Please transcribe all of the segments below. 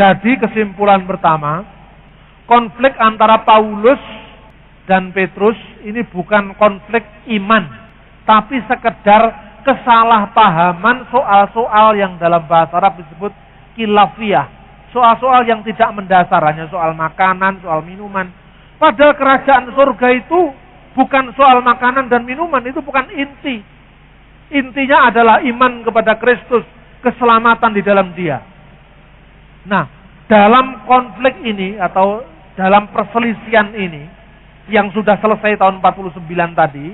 Jadi kesimpulan pertama, konflik antara Paulus dan Petrus ini bukan konflik iman, tapi sekedar kesalahpahaman soal-soal yang dalam bahasa Arab disebut khilafiyah. Soal-soal yang tidak mendasar, hanya soal makanan, soal minuman. Padahal kerajaan surga itu bukan soal makanan dan minuman, itu bukan inti. Intinya adalah iman kepada Kristus, keselamatan di dalam Dia. Nah, dalam konflik ini atau dalam perselisihan ini yang sudah selesai tahun 49 tadi,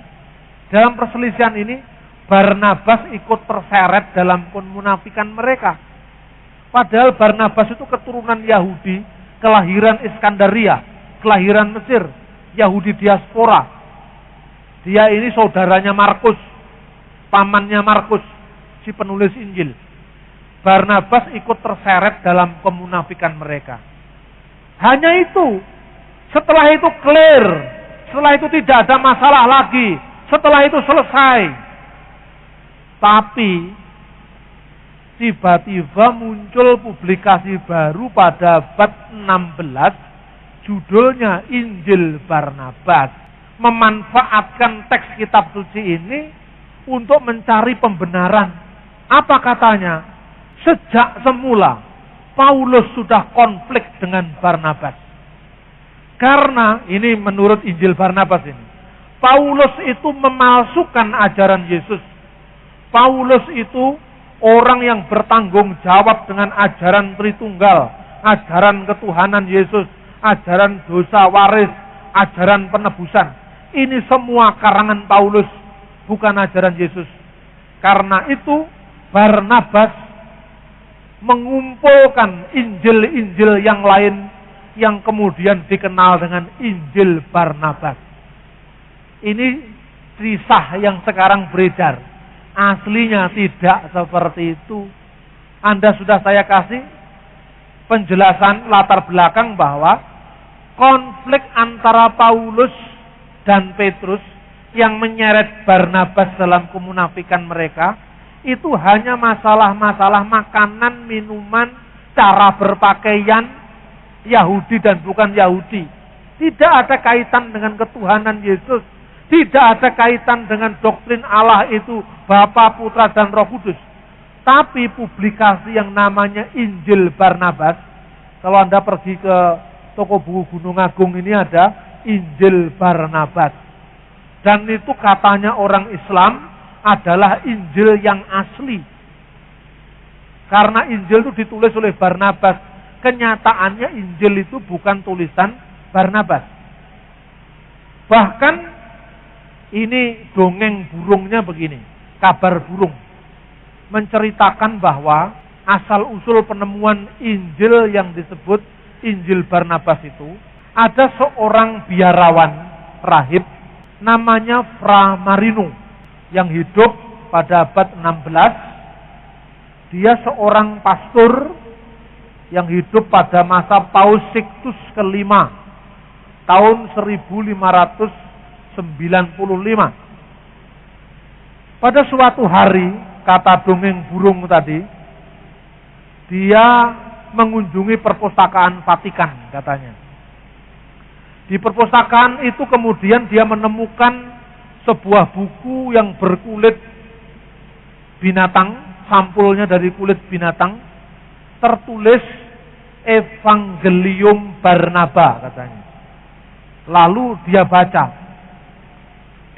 dalam perselisihan ini Barnabas ikut terseret dalam kemunafikan mereka. Padahal Barnabas itu keturunan Yahudi, kelahiran Iskandaria, kelahiran Mesir, Yahudi diaspora. Dia ini saudaranya Markus, pamannya Markus, si penulis Injil. Barnabas ikut terseret dalam kemunafikan mereka. Hanya itu. Setelah itu clear. Setelah itu tidak ada masalah lagi. Setelah itu selesai. Tapi tiba-tiba muncul publikasi baru pada abad 16. Judulnya Injil Barnabas. Memanfaatkan teks kitab suci ini untuk mencari pembenaran. Apa katanya? Sejak semula Paulus sudah konflik dengan Barnabas. Karena ini menurut Injil Barnabas ini, Paulus itu memalsukan ajaran Yesus. Paulus itu orang yang bertanggung jawab dengan ajaran Tritunggal, ajaran ketuhanan Yesus, ajaran dosa waris, ajaran penebusan. Ini semua karangan Paulus, bukan ajaran Yesus. Karena itu Barnabas mengumpulkan Injil-Injil yang lain yang kemudian dikenal dengan Injil Barnabas. Ini kisah yang sekarang beredar. Aslinya tidak seperti itu. Anda sudah saya kasih penjelasan latar belakang bahwa konflik antara Paulus dan Petrus yang menyeret Barnabas dalam kemunafikan mereka itu hanya masalah-masalah makanan, minuman, cara berpakaian, Yahudi dan bukan Yahudi. Tidak ada kaitan dengan ketuhanan Yesus. Tidak ada kaitan dengan doktrin Allah itu Bapa, Putra, dan Roh Kudus. Tapi publikasi yang namanya Injil Barnabas, kalau Anda pergi ke toko buku Gunung Agung ini ada Injil Barnabas. Dan itu katanya orang Islam adalah Injil yang asli. Karena Injil itu ditulis oleh Barnabas. Kenyataannya Injil itu bukan tulisan Barnabas. Bahkan ini dongeng burungnya begini. Kabar burung. Menceritakan bahwa asal-usul penemuan Injil yang disebut Injil Barnabas itu, ada seorang biarawan rahib namanya Fra Marino yang hidup pada abad 16. Dia seorang pastor yang hidup pada masa Paus Sixtus kelima tahun 1595. Pada suatu hari, kata dongeng burung tadi, dia mengunjungi perpustakaan Vatikan katanya. Di perpustakaan itu kemudian dia menemukan sebuah buku yang berkulit binatang, sampulnya dari kulit binatang, tertulis Evangelium Barnaba katanya. Lalu dia baca.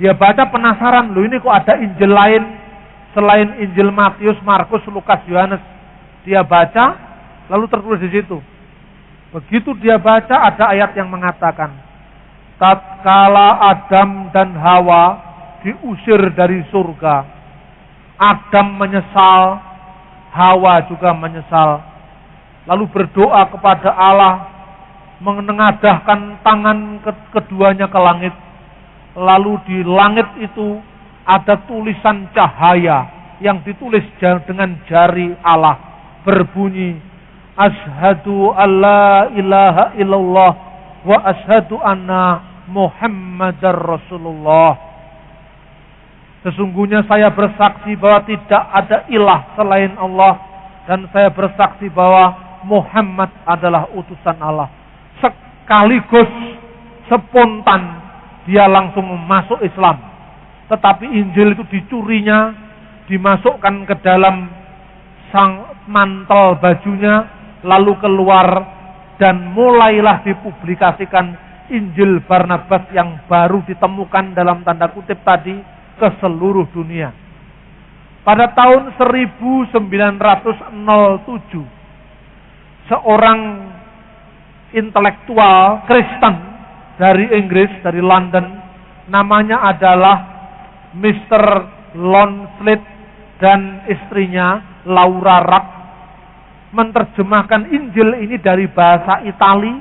Dia baca penasaran, loh ini kok ada Injil lain selain Injil Matius, Markus, Lukas, Yohanes. Dia baca, lalu tertulis di situ. Begitu dia baca ada ayat yang mengatakan, tatkala Adam dan Hawa diusir dari surga, Adam menyesal, Hawa juga menyesal. Lalu berdoa kepada Allah, menengadahkan tangan keduanya ke langit. Lalu di langit itu ada tulisan cahaya yang ditulis dengan jari Allah, berbunyi, Asyhadu alla ilaha illallah wa asyhadu anna Muhammadar Rasulullah. Sesungguhnya saya bersaksi bahwa tidak ada ilah selain Allah, dan saya bersaksi bahwa Muhammad adalah utusan Allah. Sekaligus spontan dia langsung masuk Islam. Tetapi Injil itu dicurinya, dimasukkan ke dalam sang mantel bajunya, lalu keluar dan mulailah dipublikasikan Injil Barnabas yang baru ditemukan dalam tanda kutip tadi ke seluruh dunia. Pada tahun 1907, seorang intelektual Kristen dari Inggris, dari London, namanya adalah Mr. Longfleet dan istrinya Laura Rupp, menerjemahkan Injil ini dari bahasa Itali,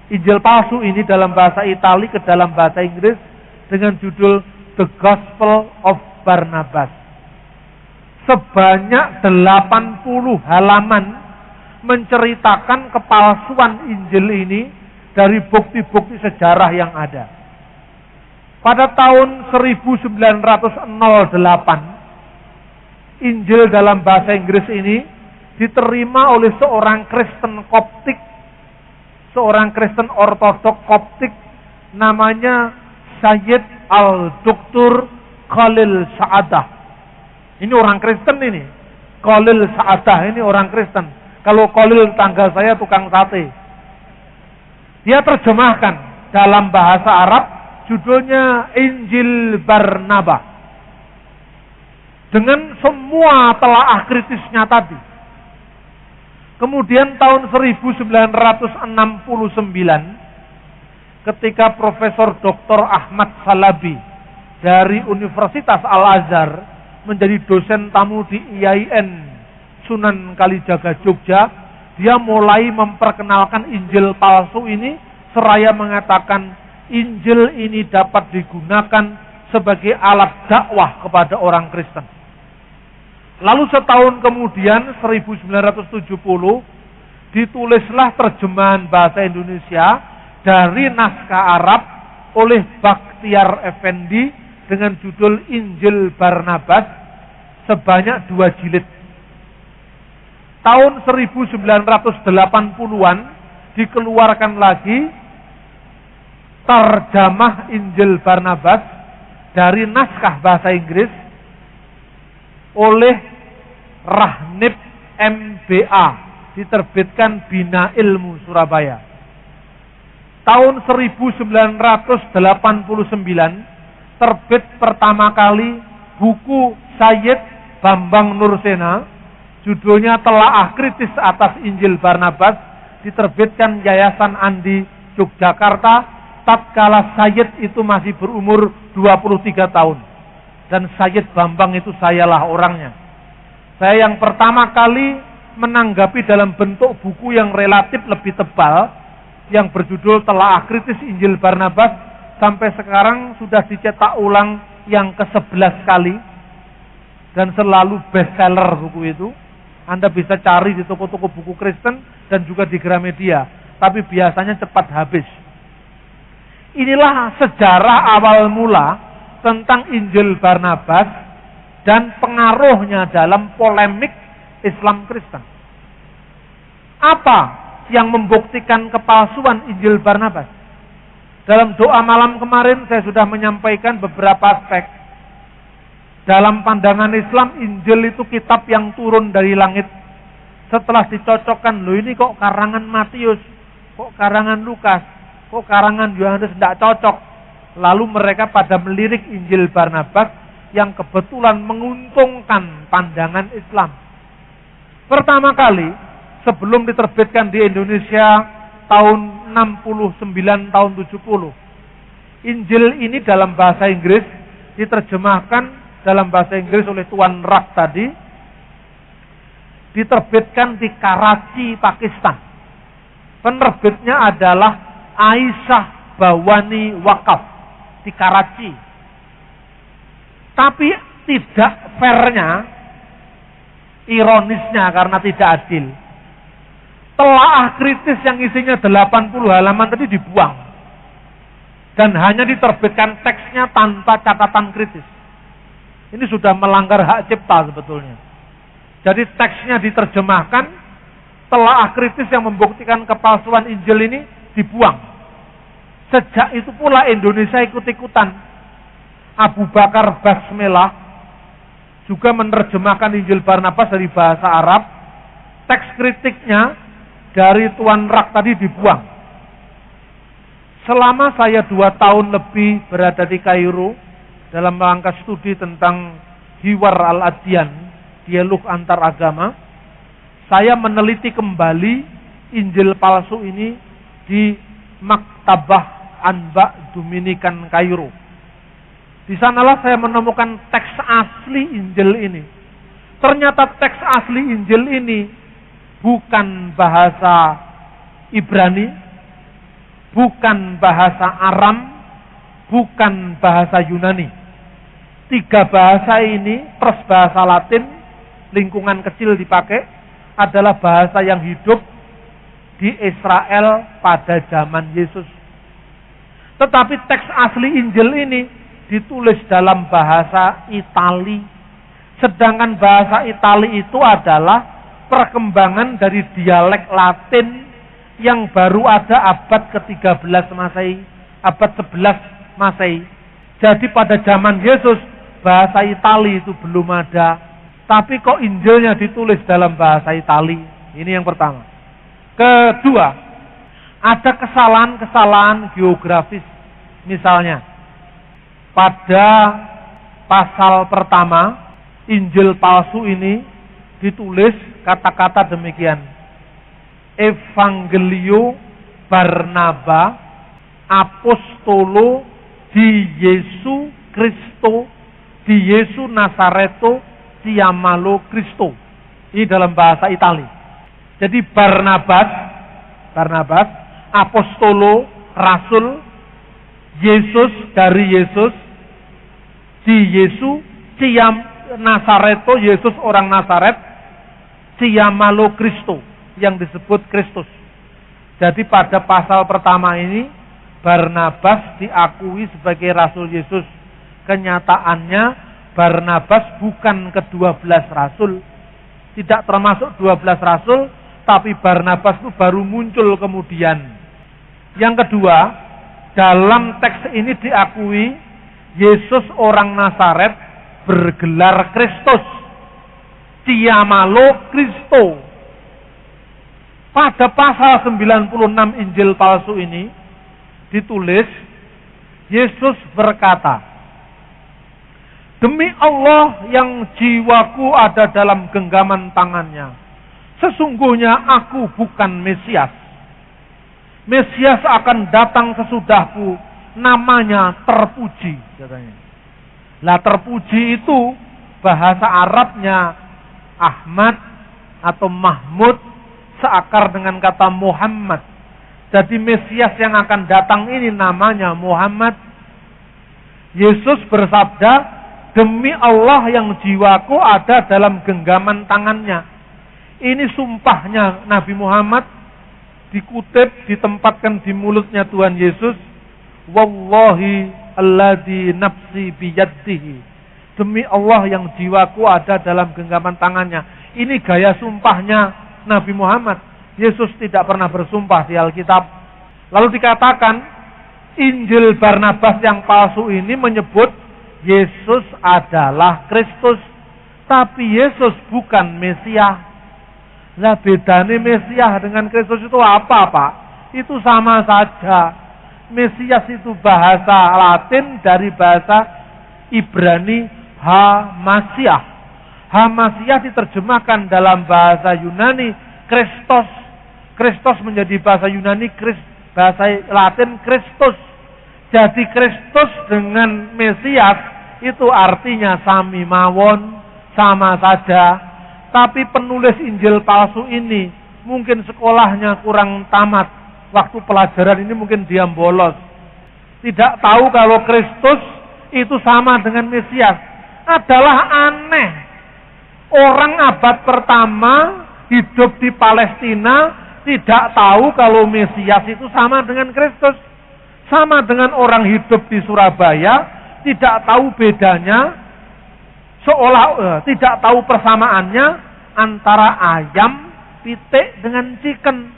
Injil palsu ini dalam bahasa Itali ke dalam bahasa Inggris dengan judul The Gospel of Barnabas. Sebanyak 80 halaman menceritakan kepalsuan Injil ini dari bukti-bukti sejarah yang ada. Pada tahun 1908, Injil dalam bahasa Inggris ini diterima oleh seorang Kristen Koptik, seorang Kristen Ortodok Koptik, namanya Sayyid Al-Duktur Khalil Sa'adah. Ini orang Kristen ini. Khalil Sa'adah ini orang Kristen. Kalau Khalil tangga saya tukang sate. Dia terjemahkan dalam bahasa Arab, judulnya Injil Barnabas. Dengan semua telaah kritisnya tadi. Kemudian tahun 1969, ketika Profesor Dr. Ahmad Salabi dari Universitas Al-Azhar menjadi dosen tamu di IAIN Sunan Kalijaga Jogja, dia mulai memperkenalkan Injil palsu ini, seraya mengatakan Injil ini dapat digunakan sebagai alat dakwah kepada orang Kristen. Lalu setahun kemudian, 1970, ditulislah terjemahan bahasa Indonesia dari naskah Arab oleh Bakhtiar Effendi dengan judul Injil Barnabas sebanyak 2 jilid. Tahun 1980-an dikeluarkan lagi terjemah Injil Barnabas dari naskah bahasa Inggris oleh Rahnib MBA, diterbitkan Bina Ilmu Surabaya. Tahun 1989 terbit pertama kali buku Sayyid Bambang Nursena, judulnya Telaah Kritis atas Injil Barnabas, diterbitkan Yayasan Andi Yogyakarta tatkala Sayyid itu masih berumur 23 tahun. Dan Sayyid Bambang itu sayalah orangnya. Saya yang pertama kali menanggapi dalam bentuk buku yang relatif lebih tebal, yang berjudul Telaah Kritis Injil Barnabas, sampai sekarang sudah dicetak ulang yang ke-11 kali. Dan selalu bestseller buku itu. Anda bisa cari di toko-toko buku Kristen dan juga di Gramedia. Tapi biasanya cepat habis. Inilah sejarah awal mula tentang Injil Barnabas dan pengaruhnya dalam polemik Islam Kristen. Apa yang membuktikan kepalsuan Injil Barnabas? Dalam doa malam kemarin saya sudah menyampaikan beberapa aspek. Dalam pandangan Islam, Injil itu kitab yang turun dari langit. Setelah dicocokkan, loh ini kok karangan Matius, kok karangan Lukas, kok karangan Yohanes tidak cocok. Lalu mereka pada melirik Injil Barnabas yang kebetulan menguntungkan pandangan Islam. Pertama kali, sebelum diterbitkan di Indonesia tahun 69, tahun 70. Injil ini dalam bahasa Inggris diterjemahkan dalam bahasa Inggris oleh Tuan Rak tadi, diterbitkan di Karachi, Pakistan. Penerbitnya adalah Aisyah Bawani Wakaf di Karachi. Tapi tidak fairnya, ironisnya karena tidak adil, telaah kritis yang isinya 80 halaman tadi dibuang. Dan hanya diterbitkan teksnya tanpa catatan kritis. Ini sudah melanggar hak cipta sebetulnya. Jadi teksnya diterjemahkan, telaah kritis yang membuktikan kepalsuan Injil ini dibuang. Sejak itu pula Indonesia ikut-ikutan. Abu Bakar Basmelah juga menerjemahkan Injil Barnabas dari bahasa Arab. Teks kritiknya dari Tuan Rak tadi dibuang. Selama saya 2 tahun lebih berada di Kairo dalam rangka studi tentang Hiwar al-Adyan, dialog antar agama, saya meneliti kembali Injil palsu ini di Maktabah Anba Dominikan Kairo. Di sanalah saya menemukan teks asli Injil ini. Ternyata teks asli Injil ini bukan bahasa Ibrani, bukan bahasa Aram, bukan bahasa Yunani. 3 bahasa ini plus bahasa Latin, lingkungan kecil dipakai, adalah bahasa yang hidup di Israel pada zaman Yesus. Tetapi teks asli Injil ini ditulis dalam bahasa Itali. Sedangkan bahasa Itali itu adalah perkembangan dari dialek Latin yang baru ada abad ke-13 Masehi, abad 11 Masehi. Jadi pada zaman Yesus bahasa Itali itu belum ada, tapi kok Injilnya ditulis dalam bahasa Itali. Ini yang pertama. Kedua, ada kesalahan-kesalahan geografis. Misalnya, pada pasal pertama Injil palsu ini ditulis kata-kata demikian: Evangelio Barnaba Apostolo di Yesu Kristo di Yesu Nazareto Ciamalo Kristo. Ini dalam bahasa Itali. Jadi Barnabas, Apostolo, Rasul, Yesus dari Yesus, di Yesu, Nazareto, Yesus orang Nazaret, Ciamalo Kristo, yang disebut Kristus. Jadi pada pasal pertama ini, Barnabas diakui sebagai Rasul Yesus. Kenyataannya Barnabas bukan ke-12 Rasul, tidak termasuk 12 Rasul, tapi Barnabas itu baru muncul kemudian. Yang kedua, dalam teks ini diakui Yesus orang Nazaret bergelar Kristus, Ciamalo Kristo. Pada pasal 96 Injil palsu ini ditulis, Yesus berkata, demi Allah yang jiwaku ada dalam genggaman tangannya, sesungguhnya aku bukan Mesias. Mesias akan datang sesudahku, namanya terpuji, katanya. Lah terpuji itu bahasa Arabnya Ahmad atau Mahmud, seakar dengan kata Muhammad. Jadi Mesias yang akan datang ini namanya Muhammad. Yesus bersabda, demi Allah yang jiwaku ada dalam genggaman tangannya. Ini sumpahnya Nabi Muhammad, dikutip, ditempatkan di mulutnya Tuhan Yesus. Wallahi alladzi nafsi biyadihi. Demi Allah yang jiwaku ada dalam genggaman tangannya. Ini gaya sumpahnya Nabi Muhammad. Yesus tidak pernah bersumpah di Alkitab. Lalu dikatakan, Injil Barnabas yang palsu ini menyebut Yesus adalah Kristus, tapi Yesus bukan Mesias. Lah bedanya Mesias dengan Kristus itu apa, Pak? Itu sama saja. Mesias itu bahasa Latin dari bahasa Ibrani Hamasiah. Hamasiah diterjemahkan dalam bahasa Yunani Kristos. Kristos menjadi bahasa Yunani, bahasa Latin Kristus. Jadi Kristus dengan Mesias itu artinya sami mawon, sama saja. Tapi penulis Injil palsu ini mungkin sekolahnya kurang tamat. Waktu pelajaran ini mungkin dia bolos. Tidak tahu kalau Kristus itu sama dengan Mesias. Adalah aneh. Orang abad pertama hidup di Palestina tidak tahu kalau Mesias itu sama dengan Kristus. Sama dengan orang hidup di Surabaya tidak tahu bedanya, tidak tahu persamaannya antara ayam pitik dengan chicken.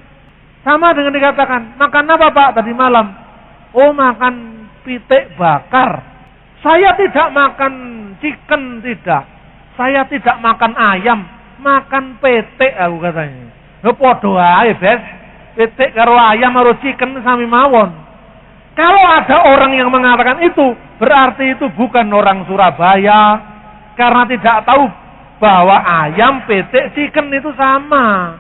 Sama dengan dikatakan, makan apa Pak tadi malam? Oh, makan pitik bakar. Saya tidak makan chicken, tidak. Saya tidak makan ayam, makan pitik aku katanya. Ya podo ae, Bes. Pitik karo ayam karo chicken sami mawon. Kalau ada orang yang mengatakan itu, berarti itu bukan orang Surabaya. Karena tidak tahu bahwa ayam, pitik, chicken itu sama.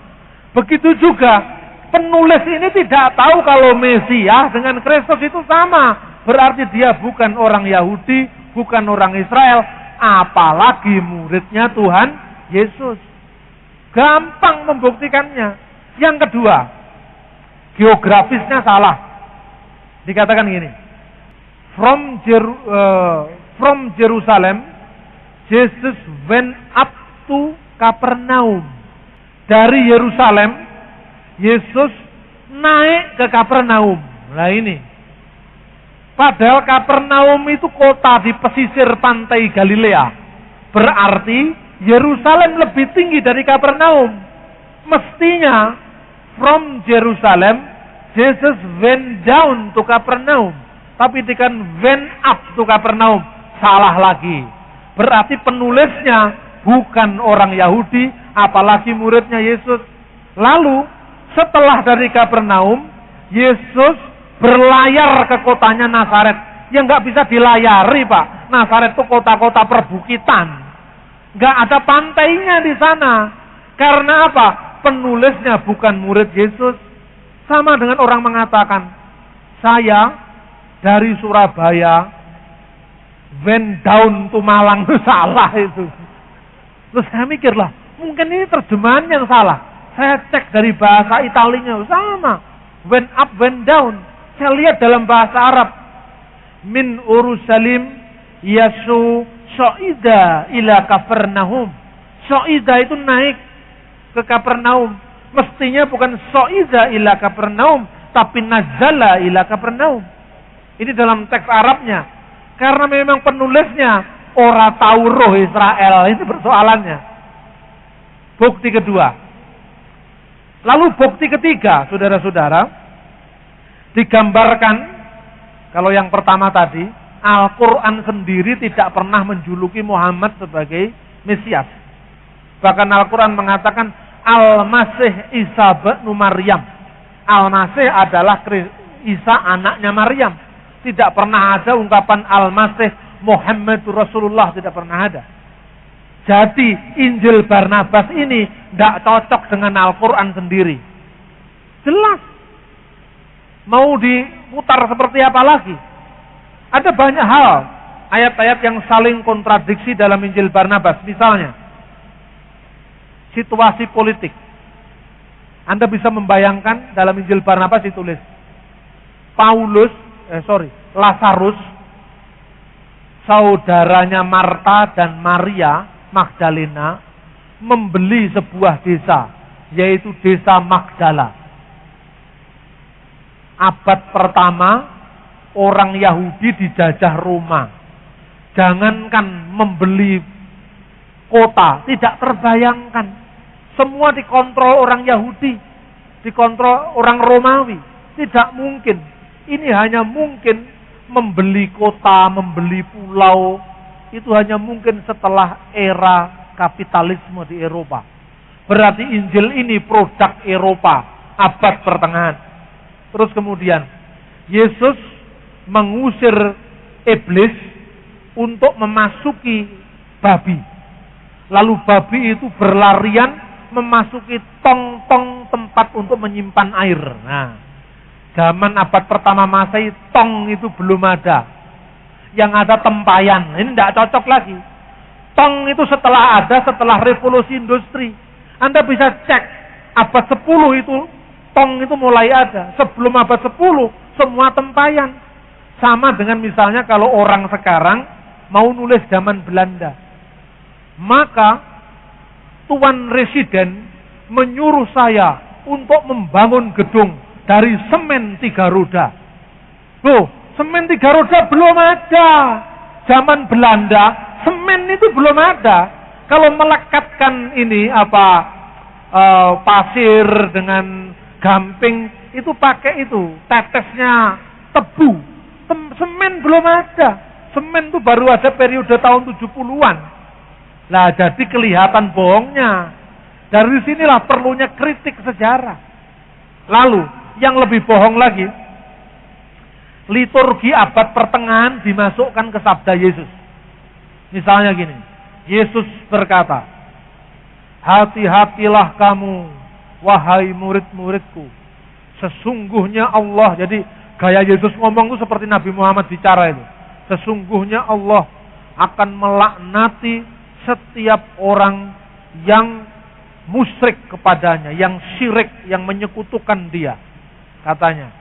Begitu juga penulis ini tidak tahu kalau Mesias dengan Kristus itu sama. Berarti dia bukan orang Yahudi, bukan orang Israel, apalagi muridnya Tuhan Yesus. Gampang membuktikannya. Yang kedua, geografisnya salah. Dikatakan gini, from Jerusalem, Jesus went up to Kapernaum. Dari Yerusalem, Yesus naik ke Kapernaum. Nah ini. Padahal Kapernaum itu kota di pesisir pantai Galilea. Berarti Yerusalem lebih tinggi dari Kapernaum. Mestinya from Jerusalem, Jesus went down to Kapernaum. Tapi dikatakan went up to Kapernaum. Salah lagi. Berarti penulisnya bukan orang Yahudi, apalagi muridnya Yesus. Lalu setelah dari Kapernaum, Yesus berlayar ke kotanya Nazaret. Yang nggak bisa dilayari, Pak. Nazaret itu kota-kota perbukitan. Nggak ada pantainya di sana. Karena apa? Penulisnya bukan murid Yesus. Sama dengan orang mengatakan, saya dari Surabaya went down to Malang. Salah itu. Terus saya mikirlah, mungkin ini terjemahan yang salah. Saya cek dari bahasa Italinya, sama. Went up, went down. Saya lihat dalam bahasa Arab. Min Urusalim yasu so'ida ila Kapernaum. So'ida itu naik ke Kapernaum. Mestinya bukan so'ida ila Kapernaum, tapi nazala ila Kapernaum. Ini dalam teks Arabnya. Karena memang penulisnya ora tahu roh Israel. Itu persoalannya. Bukti kedua. Lalu bukti ketiga, saudara-saudara, digambarkan, kalau yang pertama tadi, Al-Quran sendiri tidak pernah menjuluki Muhammad sebagai Mesias. Bahkan Al-Quran mengatakan, Al-Masih Isa bin Maryam. Al-Masih adalah Isa anaknya Maryam. Tidak pernah ada ungkapan Al-Masih Muhammad Rasulullah, tidak pernah ada. Jadi Injil Barnabas ini tidak cocok dengan Al-Quran sendiri. Jelas. Mau diputar seperti apa lagi? Ada banyak hal, ayat-ayat yang saling kontradiksi dalam Injil Barnabas. Misalnya, situasi politik. Anda bisa membayangkan dalam Injil Barnabas ditulis, Lazarus, saudaranya Marta dan Maria Magdalena, membeli sebuah desa, yaitu desa Magdala. Abad pertama, orang Yahudi dijajah Roma. Jangankan membeli kota, tidak terbayangkan. Semua dikontrol orang Yahudi, dikontrol orang Romawi. Tidak mungkin. Ini hanya mungkin membeli kota, membeli pulau. Itu hanya mungkin setelah era kapitalisme di Eropa. Berarti Injil ini produk Eropa, abad pertengahan. Terus kemudian, Yesus mengusir iblis untuk memasuki babi. Lalu babi itu berlarian memasuki tong-tong tempat untuk menyimpan air. Nah, zaman abad pertama Masehi, tong itu belum ada. Yang ada tempayan. Ini tidak cocok lagi. Tong itu setelah revolusi industri. Anda bisa cek abad 10 itu tong itu mulai ada. Sebelum abad 10 semua tempayan. Sama dengan misalnya kalau orang sekarang mau nulis zaman Belanda. Maka Tuan Residen menyuruh saya untuk membangun gedung dari semen 3 roda. Loh, semen 3 roda belum ada. Zaman Belanda, semen itu belum ada. Kalau melekatkan ini pasir dengan gamping, itu pakai itu, tetesnya tebu. Semen belum ada. Semen itu baru ada periode tahun 70-an. Nah, jadi kelihatan bohongnya. Dari sinilah perlunya kritik sejarah. Lalu, yang lebih bohong lagi, liturgi abad pertengahan dimasukkan ke sabda Yesus. Misalnya gini, Yesus berkata, hati-hatilah kamu, wahai murid-muridku. Sesungguhnya Allah, jadi gaya Yesus ngomong itu seperti Nabi Muhammad bicara itu. Sesungguhnya Allah akan melaknati setiap orang yang musyrik kepadanya, yang syirik, yang menyekutukan dia. Katanya,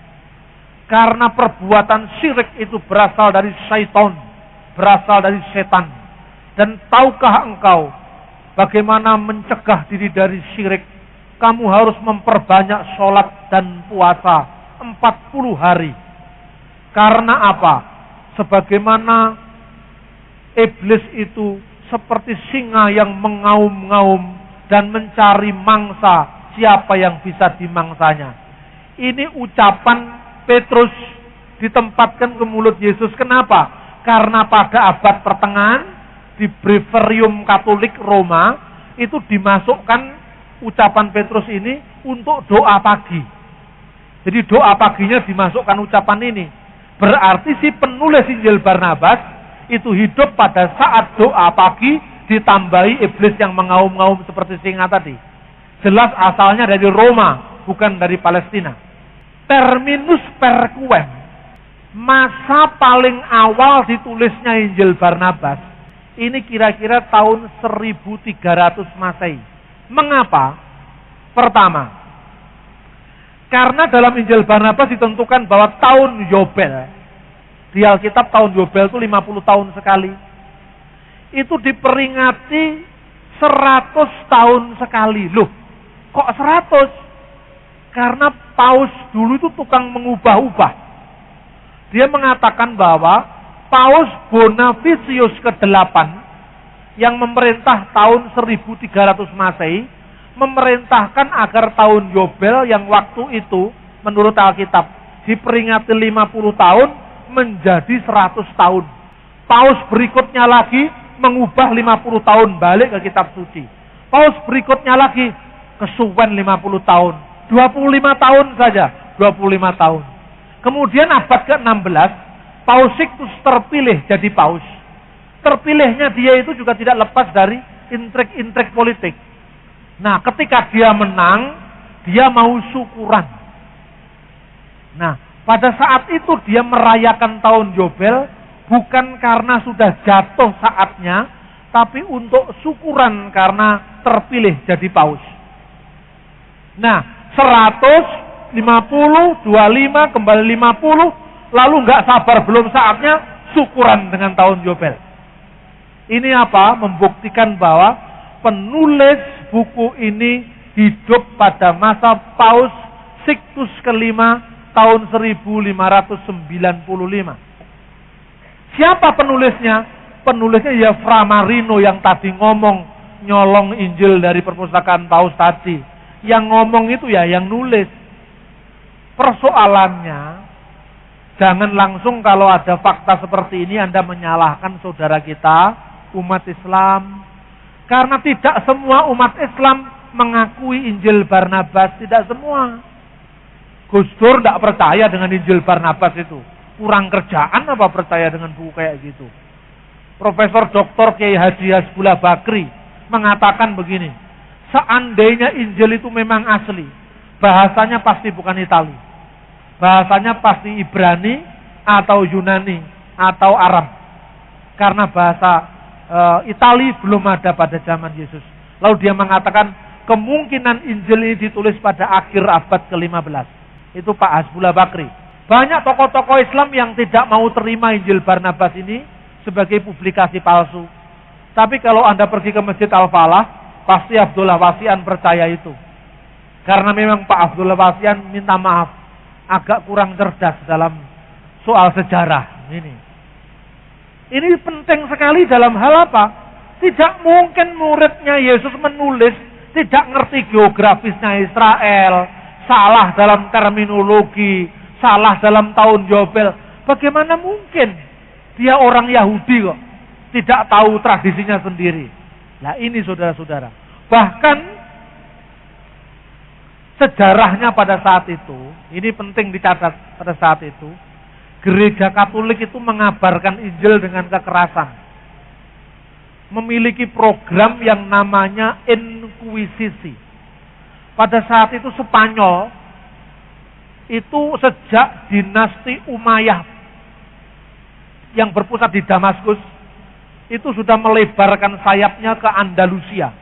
karena perbuatan syirik itu berasal dari syaitan, berasal dari setan. Dan tahukah engkau bagaimana mencegah diri dari syirik? Kamu harus memperbanyak sholat dan puasa 40 hari. Karena apa? Sebagaimana iblis itu seperti singa yang mengaum-ngaum dan mencari mangsa, siapa yang bisa dimangsanya. Ini ucapan Petrus ditempatkan ke mulut Yesus. Kenapa? Karena pada abad pertengahan di Breviarium Katolik Roma itu dimasukkan ucapan Petrus ini untuk doa pagi. Jadi doa paginya dimasukkan ucapan ini. Berarti si penulis Injil Barnabas itu hidup pada saat doa pagi ditambahi iblis yang mengaum-ngaum seperti singa tadi. Jelas asalnya dari Roma, bukan dari Palestina. Terminus perquem, masa paling awal ditulisnya Injil Barnabas, ini kira-kira tahun 1300 Masehi. Mengapa? Pertama, karena dalam Injil Barnabas ditentukan bahwa tahun Yobel, di Alkitab tahun Yobel itu 50 tahun sekali, itu diperingati 100 tahun sekali. Loh, kok 100? Karena Paus dulu itu tukang mengubah-ubah. Dia mengatakan bahwa Paus Bonavisius ke-8 yang memerintah tahun 1300 Masehi memerintahkan agar tahun Yobel yang waktu itu menurut Alkitab diperingati 50 tahun menjadi 100 tahun. Paus berikutnya lagi mengubah 50 tahun balik ke kitab suci. Paus berikutnya lagi kesuwen 50 tahun. 25 tahun saja, 25 tahun. Kemudian abad ke-16, Paus Sixtus terpilih jadi paus. Terpilihnya dia itu juga tidak lepas dari intrik-intrik politik. Nah, ketika dia menang, dia mau syukuran. Nah, pada saat itu dia merayakan tahun Yobel bukan karena sudah jatuh saatnya, tapi untuk syukuran karena terpilih jadi paus. Nah, 100, 50, 25, kembali 50, lalu nggak sabar belum saatnya syukuran dengan tahun Yobel. Ini apa? Membuktikan bahwa penulis buku ini hidup pada masa Paus Sixtus kelima tahun 1595. Siapa penulisnya? Penulisnya ya Fra Marino yang tadi ngomong nyolong Injil dari perpustakaan Paus tadi. Yang ngomong itu ya yang nulis. Persoalannya, jangan langsung kalau ada fakta seperti ini Anda menyalahkan saudara kita, umat Islam. Karena tidak semua umat Islam mengakui Injil Barnabas, tidak semua. Gus Dur tidak percaya dengan Injil Barnabas itu. Kurang kerjaan apa percaya dengan buku kayak gitu. Profesor Dr. Kiai Haji Hasbullah Bakri mengatakan begini, seandainya Injil itu memang asli, bahasanya pasti bukan Itali. Bahasanya pasti Ibrani atau Yunani atau Arab. Karena bahasa Itali belum ada pada zaman Yesus. Lalu dia mengatakan kemungkinan Injil ini ditulis pada akhir abad ke-15. Itu Pak Hasbullah Bakri. Banyak tokoh-tokoh Islam yang tidak mau terima Injil Barnabas ini sebagai publikasi palsu. Tapi kalau Anda pergi ke Masjid Al-Falah, pasti Abdullah Wasian percaya itu. Karena memang Pak Abdullah Wasian minta maaf, agak kurang cerdas dalam soal sejarah ini. Ini penting sekali dalam hal apa? Tidak mungkin muridnya Yesus menulis tidak ngerti geografisnya Israel, salah dalam terminologi, salah dalam tahun Yobel. Bagaimana mungkin dia orang Yahudi kok tidak tahu tradisinya sendiri? Nah ini saudara-saudara. Bahkan sejarahnya pada saat itu, ini penting dicatat pada saat itu, Gereja Katolik itu mengabarkan Injil dengan kekerasan. Memiliki program yang namanya inkuisisi. Pada saat itu Spanyol itu sejak dinasti Umayyah yang berpusat di Damaskus itu sudah melebarkan sayapnya ke Andalusia.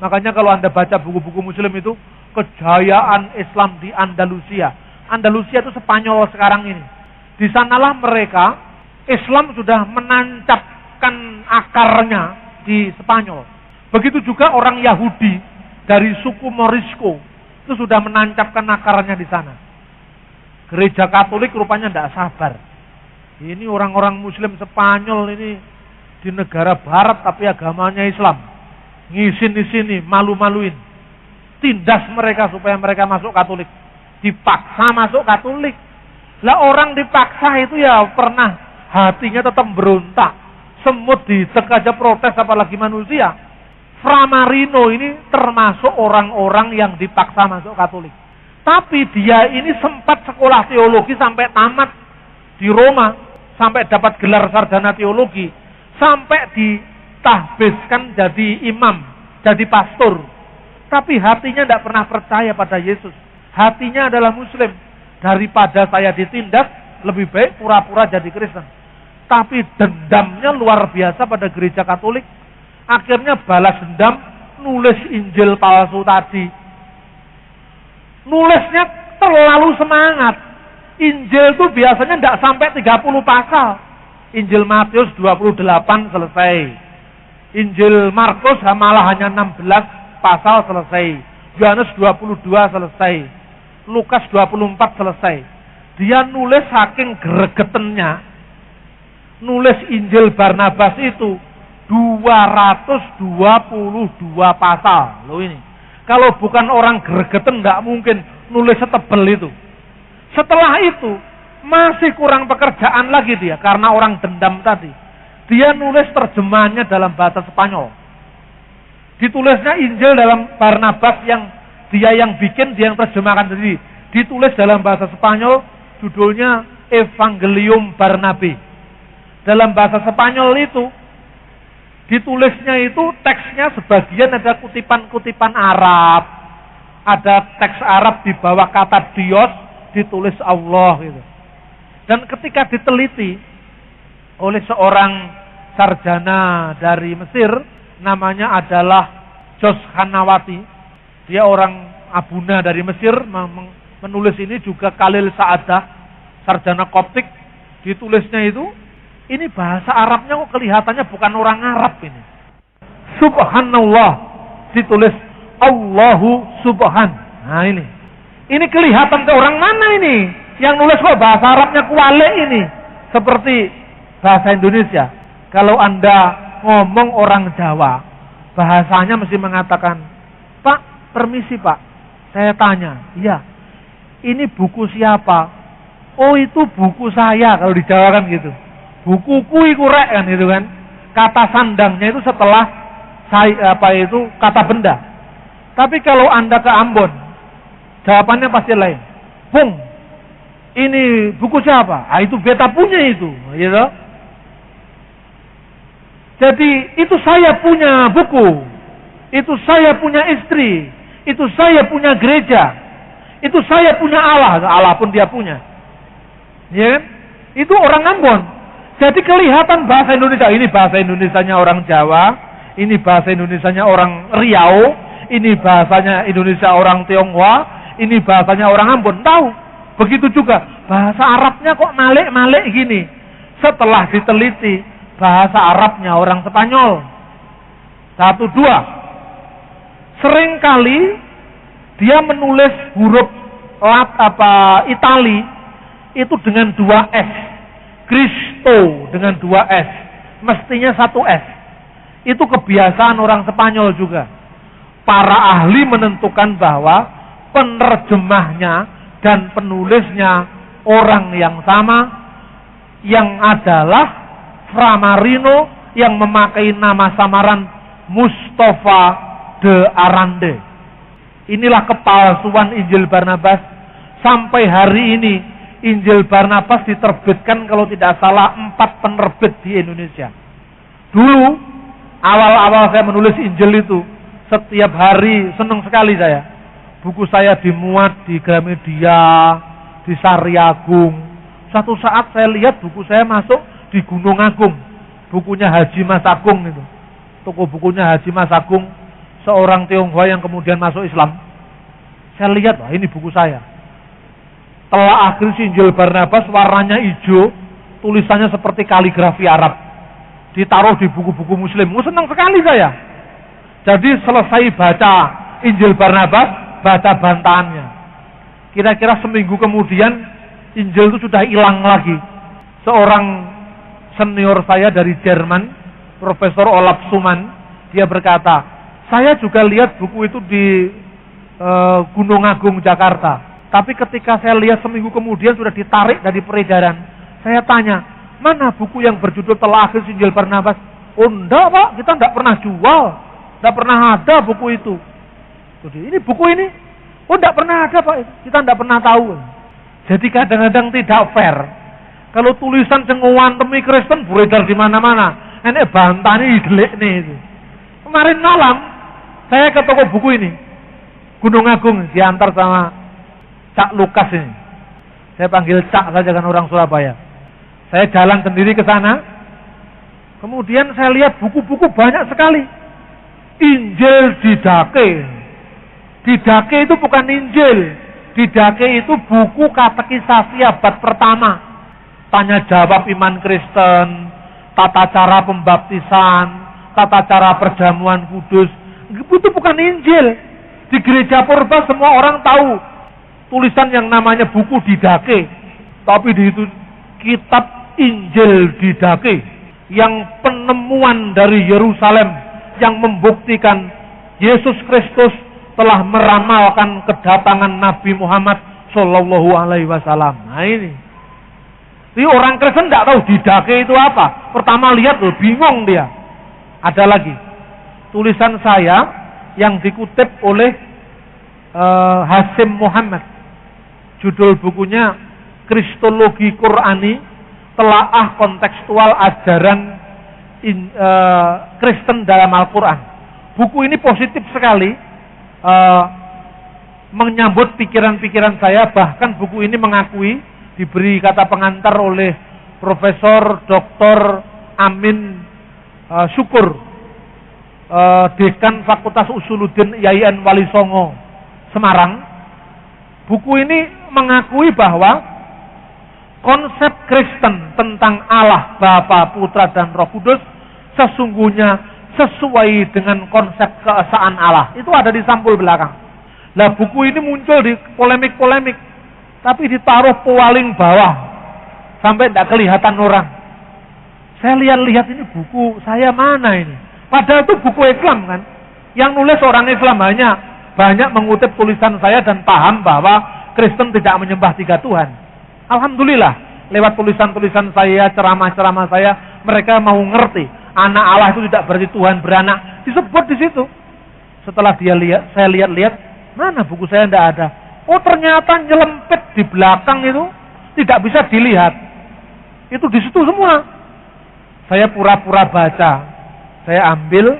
Makanya kalau Anda baca buku-buku Muslim itu kejayaan Islam di Andalusia. Andalusia itu Spanyol sekarang ini. Di sanalah mereka Islam sudah menancapkan akarnya di Spanyol. Begitu juga orang Yahudi dari suku Morisco itu sudah menancapkan akarnya di sana. Gereja Katolik rupanya tidak sabar. Ini orang-orang Muslim Spanyol ini di negara Barat tapi agamanya Islam. Ngisin di sini, malu-maluin. Tindas mereka supaya mereka masuk Katolik. Dipaksa masuk Katolik. Lah orang dipaksa itu ya pernah hatinya tetap berontak. Semut ditek aja protes apalagi manusia. Fra Marino ini termasuk orang-orang yang dipaksa masuk Katolik. Tapi dia ini sempat sekolah teologi sampai tamat di Roma. Sampai dapat gelar sarjana teologi. Sampai ditahbiskan jadi imam, jadi pastor. Tapi hatinya tidak pernah percaya pada Yesus. Hatinya adalah Muslim. Daripada saya ditindas, lebih baik pura-pura jadi Kristen. Tapi dendamnya luar biasa pada gereja Katolik. Akhirnya balas dendam, nulis Injil palsu tadi. Nulisnya terlalu semangat. Injil itu biasanya tidak sampai 30 pasal. Injil Matius 28 selesai. Injil Markus malah hanya 16 pasal selesai. Yohanes 22 selesai. Lukas 24 selesai. Dia nulis saking gregetennya. Nulis Injil Barnabas itu 222 pasal. Loh ini. Kalau bukan orang gregeten tidak mungkin nulis setebel itu. Setelah itu masih kurang pekerjaan lagi dia karena orang dendam tadi. Dia nulis terjemahannya dalam bahasa Spanyol. Ditulisnya Injil dalam Barnabas yang dia yang bikin, dia yang terjemahkan sendiri. Ditulis dalam bahasa Spanyol, judulnya Evangelium Barnabe. Dalam bahasa Spanyol itu ditulisnya itu teksnya sebagian ada kutipan-kutipan Arab, ada teks Arab di bawah kata Dios ditulis Allah gitu. Dan ketika diteliti oleh seorang sarjana dari Mesir, namanya adalah Jos Hanawati, dia orang Abuna dari Mesir, menulis ini juga Khalil Sa'adah, sarjana Koptik, ditulisnya itu. Ini bahasa Arabnya kok kelihatannya bukan orang Arab ini. Subhanallah ditulis Allahu Subhan. Nah ini. Ini kelihatan ke orang mana ini? Yang nulis kok bahasa Arabnya kualik ini. Seperti bahasa Indonesia. Kalau Anda ngomong orang Jawa, bahasanya mesti mengatakan, Pak, permisi Pak. Saya tanya, iya. Ini buku siapa? Oh itu buku saya kalau di Jawa kan gitu. Bukuku iku rek kan gitu kan. Kata sandangnya itu setelah kata benda. Tapi kalau Anda ke Ambon, jawabannya pasti lain. Bung, ini buku siapa? Ah itu beta punya itu, gitu. Jadi itu saya punya buku. Itu saya punya istri. Itu saya punya gereja. Itu saya punya Allah. Allah pun dia punya. Ya kan? Itu orang Ambon. Jadi kelihatan bahasa Indonesia, ini bahasa Indonesianya orang Jawa, ini bahasa Indonesianya orang Riau, ini bahasanya Indonesia orang Tionghoa, ini bahasanya orang Ambon. Tahu? Begitu juga bahasa Arabnya kok malik-malik gini. Setelah diteliti bahasa Arabnya orang Spanyol. 1, 2. Seringkali dia menulis huruf Itali itu dengan 2 S. Cristo dengan 2 S. Mestinya 1 S. Itu kebiasaan orang Spanyol juga. para ahli menentukan bahwa penerjemahnya dan penulisnya orang yang sama, yang adalah Fra Marino yang memakai nama samaran Mustafa de Arande. Inilah kepalsuan Injil Barnabas. Sampai hari ini Injil Barnabas diterbitkan kalau tidak salah 4 penerbit di Indonesia. Dulu awal-awal saya menulis Injil itu, setiap hari senang sekali saya. Buku saya dimuat di Gramedia, di Sari Agung. Suatu saat saya lihat buku saya masuk di Gunung Agung. Bukunya Haji Mas Agung itu. Toko bukunya Haji Mas Agung, seorang Tionghoa yang kemudian masuk Islam. Saya lihat, wah ini buku saya. Telah akhir Injil Barnabas, warnanya hijau, tulisannya seperti kaligrafi Arab. Ditaruh di buku-buku Muslim. Senang sekali saya. Jadi selesai baca Injil Barnabas, baca bantahannya. Kira-kira seminggu kemudian Injil itu sudah hilang lagi. Seorang senior saya dari Jerman, Profesor Olaf Suman, dia berkata, saya juga lihat buku itu di Gunung Agung, Jakarta. Tapi ketika saya lihat seminggu kemudian sudah ditarik dari peredaran, saya tanya, mana buku yang berjudul Telah Akhir Injil Barnabas? Oh enggak Pak, kita enggak pernah jual, enggak pernah ada buku itu. Jadi ini buku ini, oh enggak pernah ada Pak, kita enggak pernah tahu. Jadi kadang-kadang tidak fair. Kalau tulisan cenguan demi Kristen beredar di mana-mana, enek bantani delik nih itu. Kemarin malam saya ke toko buku ini, Gunung Agung, diantar sama Cak Lukas ini. Saya panggil Cak saja kan, orang Surabaya. Saya jalan sendiri ke sana. Kemudian saya lihat buku-buku banyak sekali. Injil Didake. Didake itu bukan Injil. Didake itu buku katekisasi abad pertama. Tanya jawab iman Kristen, tata cara pembaptisan, tata cara perjamuan kudus. Itu bukan Injil. Di gereja purba semua orang tahu tulisan yang namanya buku Didake. Tapi di itu kitab Injil Didake, yang penemuan dari Yerusalem yang membuktikan Yesus Kristus telah meramalkan kedatangan Nabi Muhammad Shallallahu Alaihi Wasallam. Nah ini, jadi orang Kristen tidak tahu Didake itu apa. Pertama lihat loh, bingung dia. Ada lagi tulisan saya yang dikutip oleh Hasim Muhammad. Judul bukunya Kristologi Qurani, Telaah Kontekstual Ajaran Kristen dalam Al-Quran. Buku ini positif sekali, menyambut pikiran-pikiran saya. Bahkan buku ini mengakui, diberi kata pengantar oleh Profesor Dr. Amin Syukur, Dekan Fakultas Usuluddin IAIN Wali Songo, Semarang. Buku ini mengakui bahwa konsep Kristen tentang Allah, Bapa, Putra, dan Roh Kudus sesungguhnya sesuai dengan konsep keesaan Allah. Itu ada di sampul belakang. Nah, buku ini muncul di polemik-polemik, tapi ditaruh paling bawah sampai tidak kelihatan orang. Saya lihat-lihat ini buku saya mana ini? Padahal itu buku Islam kan. Yang nulis orang Islam banyak mengutip tulisan saya dan paham bahwa Kristen tidak menyembah 3 Tuhan. Alhamdulillah, lewat tulisan-tulisan saya, ceramah-ceramah saya, mereka mau ngerti anak Allah itu tidak berarti Tuhan beranak. Disebut di situ. Setelah saya lihat-lihat, mana buku saya tidak ada. Oh ternyata nyelempit di belakang itu tidak bisa dilihat. Itu di situ semua. Saya pura-pura baca. Saya ambil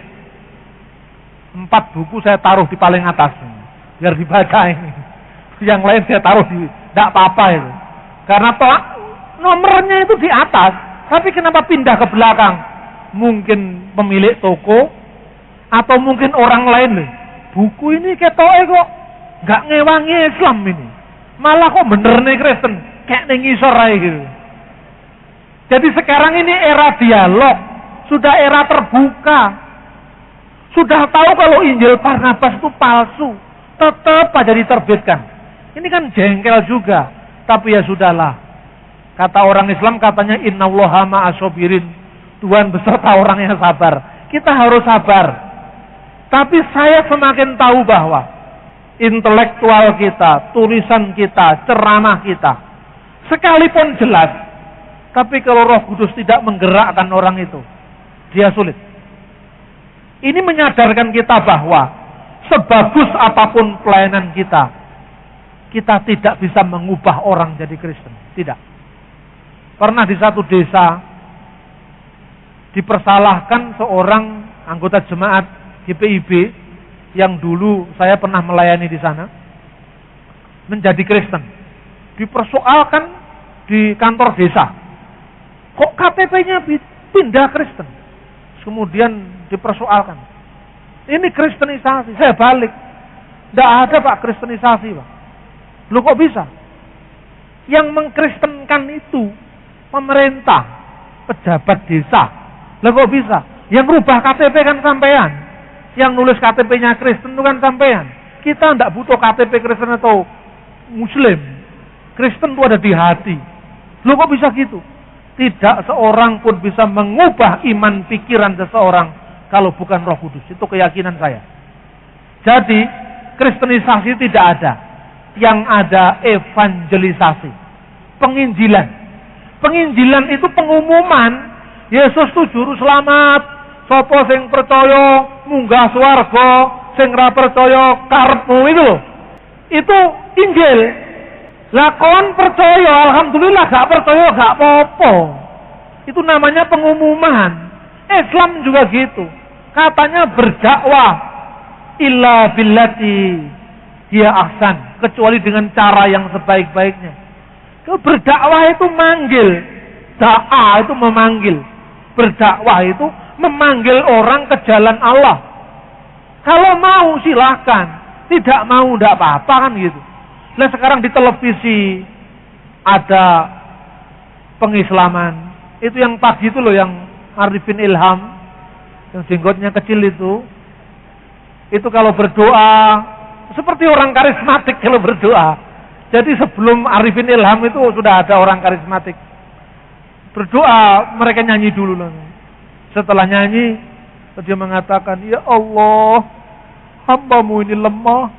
4 buku, saya taruh di paling atas biar dibaca ini. Yang lain saya taruh di, tidak apa-apa itu. Karena nomornya itu di atas, tapi kenapa pindah ke belakang? Mungkin pemilik toko atau mungkin orang lain nih. Buku ini ketoke kok nggak ngewangi Islam ini, malah kok bener nih Kristen, kayak ngisor aja gitu. Jadi sekarang ini era dialog, sudah era terbuka. Sudah tahu kalau Injil Barnabas itu palsu, tetap aja diterbitkan. Ini kan jengkel juga, tapi ya sudahlah. Kata orang Islam katanya innallaha ma'as sabirin. Tuhan beserta orang yang sabar. Kita harus sabar. Tapi saya semakin tahu bahwa intelektual kita, tulisan kita, ceramah kita, sekalipun jelas, tapi kalau Roh Kudus tidak menggerakkan orang itu, dia sulit. Ini menyadarkan kita bahwa sebagus apapun pelayanan kita, kita tidak bisa mengubah orang jadi Kristen. Tidak. Pernah di satu desa, dipersalahkan seorang anggota jemaat GPIB yang dulu saya pernah melayani di sana, menjadi Kristen. Dipersoalkan di kantor desa. Kok KTP-nya pindah Kristen? Kemudian dipersoalkan. Ini kristenisasi. Saya balik. Tidak ada Pak kristenisasi Pak. Loh kok bisa? Yang mengkristenkan itu pemerintah, pejabat desa. Loh kok bisa? Yang rubah KTP kan sampean. Yang nulis KTP-nya Kristen itu kan sampean. Kita tidak butuh KTP Kristen atau Muslim. Kristen itu ada di hati. Loh kok bisa gitu? Tidak seorang pun bisa mengubah iman pikiran seseorang kalau bukan Roh Kudus. Itu keyakinan saya. Jadi kristenisasi tidak ada. Yang ada evangelisasi, penginjilan. Penginjilan itu pengumuman Yesus itu juru selamat. Sopo sing percaya munggah swarga, sing ra percaya karepmu itu. Itu Injil. Lah kon percaya, alhamdulillah, gak percaya gak apa-apa. Itu namanya pengumuman. Islam juga gitu. Katanya berdakwah illa billati hiya ahsan, kecuali dengan cara yang sebaik-baiknya. Berdakwah itu manggil, da'a itu memanggil. Berdakwah itu memanggil orang ke jalan Allah. Kalau mau silahkan, tidak mau tidak apa-apa kan gitu. Nah sekarang di televisi ada pengislaman. Itu yang pagi itu loh, yang Arifin Ilham, yang jenggotnya kecil itu. Itu kalau berdoa seperti orang karismatik kalau berdoa. Jadi sebelum Arifin Ilham itu sudah ada orang karismatik. Berdoa, mereka nyanyi dulu loh. Setelah nyanyi, dia mengatakan, ya Allah, hamba-Mu ini lemah,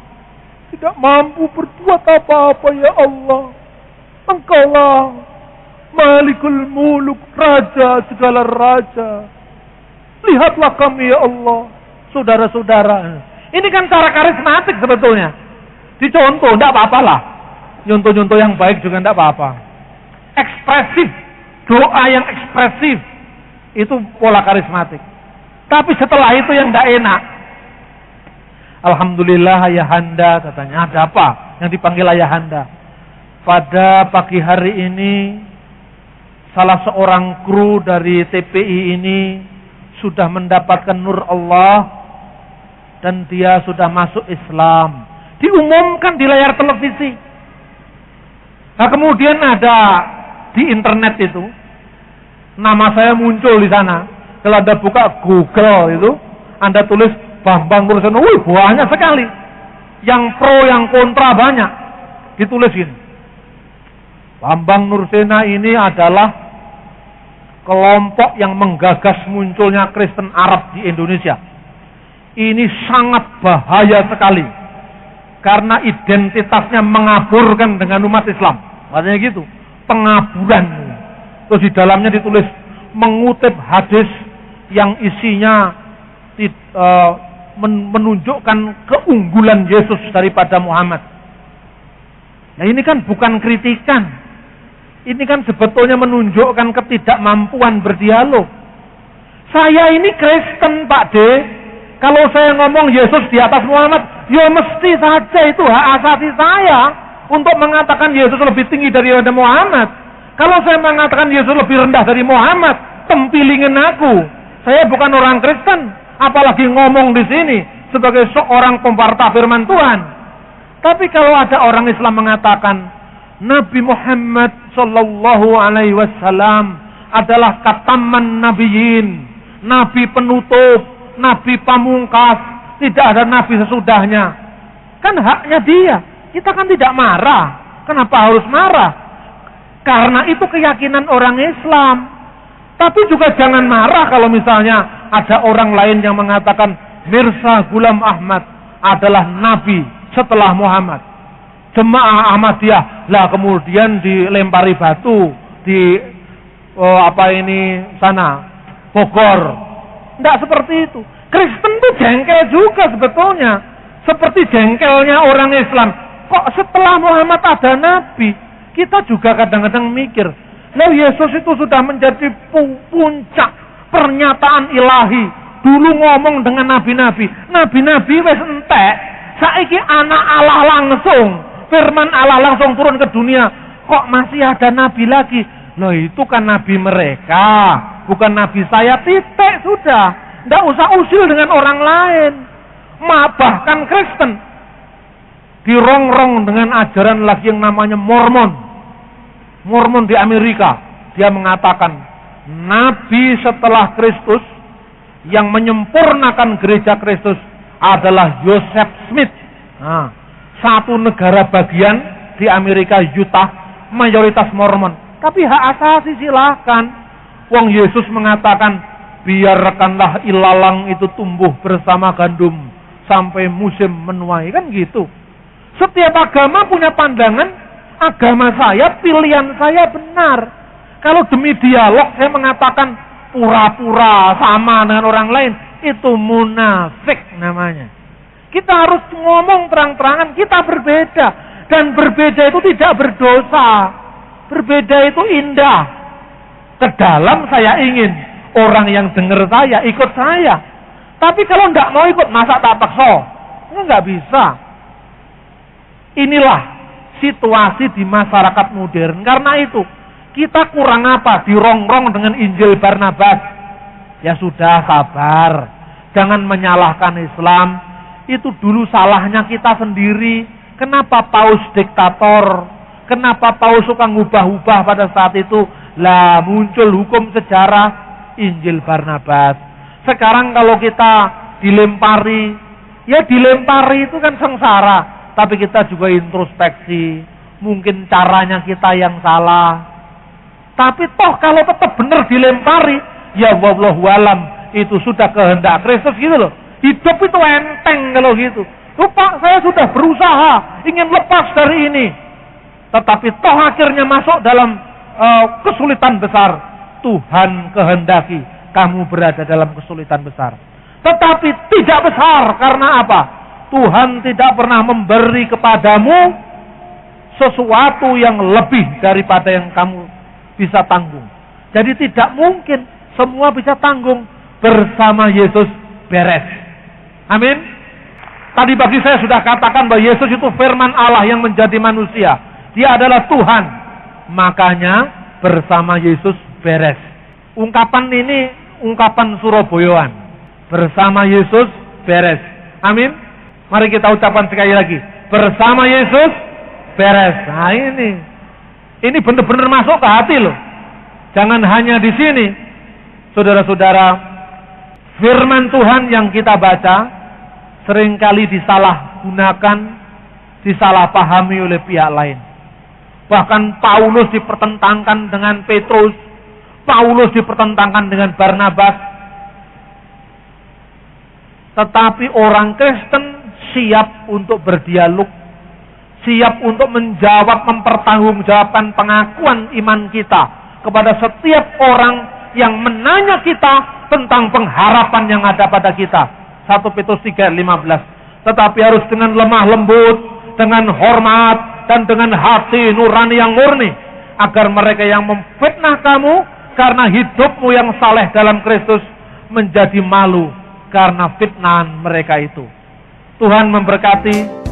tidak mampu berbuat apa-apa ya Allah. Engkaulah Malikul Muluk, Raja segala raja. Lihatlah kami ya Allah, saudara-saudara. Ini kan cara karismatik sebetulnya. Dicontoh, tidak apa-apa lah. Nyontoh-nyontoh yang baik juga tidak apa-apa. Ekspresif, doa yang ekspresif, itu pola karismatik. Tapi setelah itu yang tidak enak. Alhamdulillah ayahanda, katanya. Ada apa yang dipanggil ayahanda? Pada pagi hari ini, salah seorang kru dari TPI ini sudah mendapatkan nur Allah dan dia sudah masuk Islam. Diumumkan di layar televisi. Nah kemudian ada di internet itu, nama saya muncul di sana. Kalau Anda buka Google itu, Anda tulis Bambang Nursena, wih banyak sekali. Yang pro, yang kontra banyak. Ditulis gini. Bambang Nursena ini adalah kelompok yang menggagas munculnya Kristen Arab di Indonesia. Ini sangat bahaya sekali. Karena identitasnya mengaburkan dengan umat Islam. Katanya gitu. Pengaburan. Terus di dalamnya ditulis mengutip hadis yang isinya menunjukkan keunggulan Yesus daripada Muhammad. Nah ini kan bukan kritikan. Ini kan sebetulnya menunjukkan ketidakmampuan berdialog. Saya ini Kristen Pak D. Kalau saya ngomong Yesus di atas Muhammad, ya mesti saja itu hak asasi saya untuk mengatakan Yesus lebih tinggi daripada Muhammad. Kalau saya mengatakan Yesus lebih rendah dari Muhammad, tempilingin aku. Saya bukan orang Kristen, apalagi ngomong di sini sebagai seorang pemwarta firman Tuhan. Tapi kalau ada orang Islam mengatakan Nabi Muhammad sallallahu alaihi wasallam adalah kataman nabiyyin, nabi penutup, nabi pamungkas, tidak ada nabi sesudahnya. Kan haknya dia. Kita kan tidak marah. Kenapa harus marah? Karena itu keyakinan orang Islam. Tapi juga jangan marah kalau misalnya ada orang lain yang mengatakan Mirza Ghulam Ahmad adalah nabi setelah Muhammad. Jemaah Ahmadiyah lah kemudian dilempari batu di Bogor. Tidak seperti itu. Kristen itu jengkel juga sebetulnya. Seperti jengkelnya orang Islam. Kok setelah Muhammad ada nabi? Kita juga kadang-kadang mikir, lah Yesus itu sudah menjadi puncak pernyataan ilahi. Dulu ngomong dengan nabi-nabi. Nabi-nabi wes entek. Saiki anak Allah langsung. Firman Allah langsung turun ke dunia. Kok masih ada nabi lagi? Loh itu kan nabi mereka, bukan nabi saya, titik sudah. Nggak usah usil dengan orang lain. Bahkan Kristen dirongrong dengan ajaran lagi yang namanya Mormon. Mormon di Amerika, dia mengatakan nabi setelah Kristus yang menyempurnakan gereja Kristus adalah Joseph Smith. Nah, satu negara bagian di Amerika, Utah, mayoritas Mormon. Tapi hak asasi silakan. Wong Yesus mengatakan, biarkanlah ilalang itu tumbuh bersama gandum sampai musim menuai, kan gitu. Setiap agama punya pandangan, agama saya, pilihan saya benar. Kalau demi dialog saya mengatakan pura-pura sama dengan orang lain, itu munafik namanya. Kita harus ngomong terang-terangan, kita berbeda. Dan berbeda itu tidak berdosa. Berbeda itu indah. Ke dalam saya ingin orang yang dengar saya, ikut saya. Tapi kalau tidak mau ikut, masa tak paksa? Enggak bisa. Inilah situasi di masyarakat modern. Karena itu, kita kurang apa? Dirongrong dengan Injil Barnabas. Ya sudah, sabar. Jangan menyalahkan Islam. Itu dulu salahnya kita sendiri. Kenapa Paus diktator? Kenapa Paus suka ngubah-ubah pada saat itu? Lah muncul hukum sejarah Injil Barnabas. Sekarang kalau kita dilempari, ya dilempari itu kan sengsara. Tapi kita juga introspeksi. Mungkin caranya kita yang salah. Tapi toh kalau tetap benar dilempari, ya wallahu alam, itu sudah kehendak Kristus gitu loh. Hidup itu enteng kalau gitu. Lupa, saya sudah berusaha ingin lepas dari ini. Tetapi toh akhirnya masuk dalam kesulitan besar. Tuhan kehendaki kamu berada dalam kesulitan besar. Tetapi tidak besar, karena apa? Tuhan tidak pernah memberi kepadamu sesuatu yang lebih daripada yang kamu bisa tanggung. Jadi tidak mungkin semua bisa tanggung. Bersama Yesus beres. Amin. Tadi pagi saya sudah katakan bahwa Yesus itu firman Allah yang menjadi manusia. Dia adalah Tuhan. Makanya bersama Yesus beres. Ungkapan ini ungkapan Surabayaan. Bersama Yesus beres. Amin. Mari kita ucapkan sekali lagi. Bersama Yesus beres. Nah ini benar-benar masuk ke hati loh. Jangan hanya di sini. Saudara-saudara, firman Tuhan yang kita baca seringkali disalahgunakan, disalahpahami oleh pihak lain. Bahkan Paulus dipertentangkan dengan Petrus, Paulus dipertentangkan dengan Barnabas. Tetapi orang Kristen siap untuk berdialog, siap untuk menjawab, mempertanggungjawabkan pengakuan iman kita kepada setiap orang yang menanya kita tentang pengharapan yang ada pada kita. 1 Petrus 3:15. Tetapi harus dengan lemah lembut, dengan hormat, dan dengan hati nurani yang murni, agar mereka yang memfitnah kamu karena hidupmu yang saleh dalam Kristus menjadi malu karena fitnahan mereka itu. Tuhan memberkati.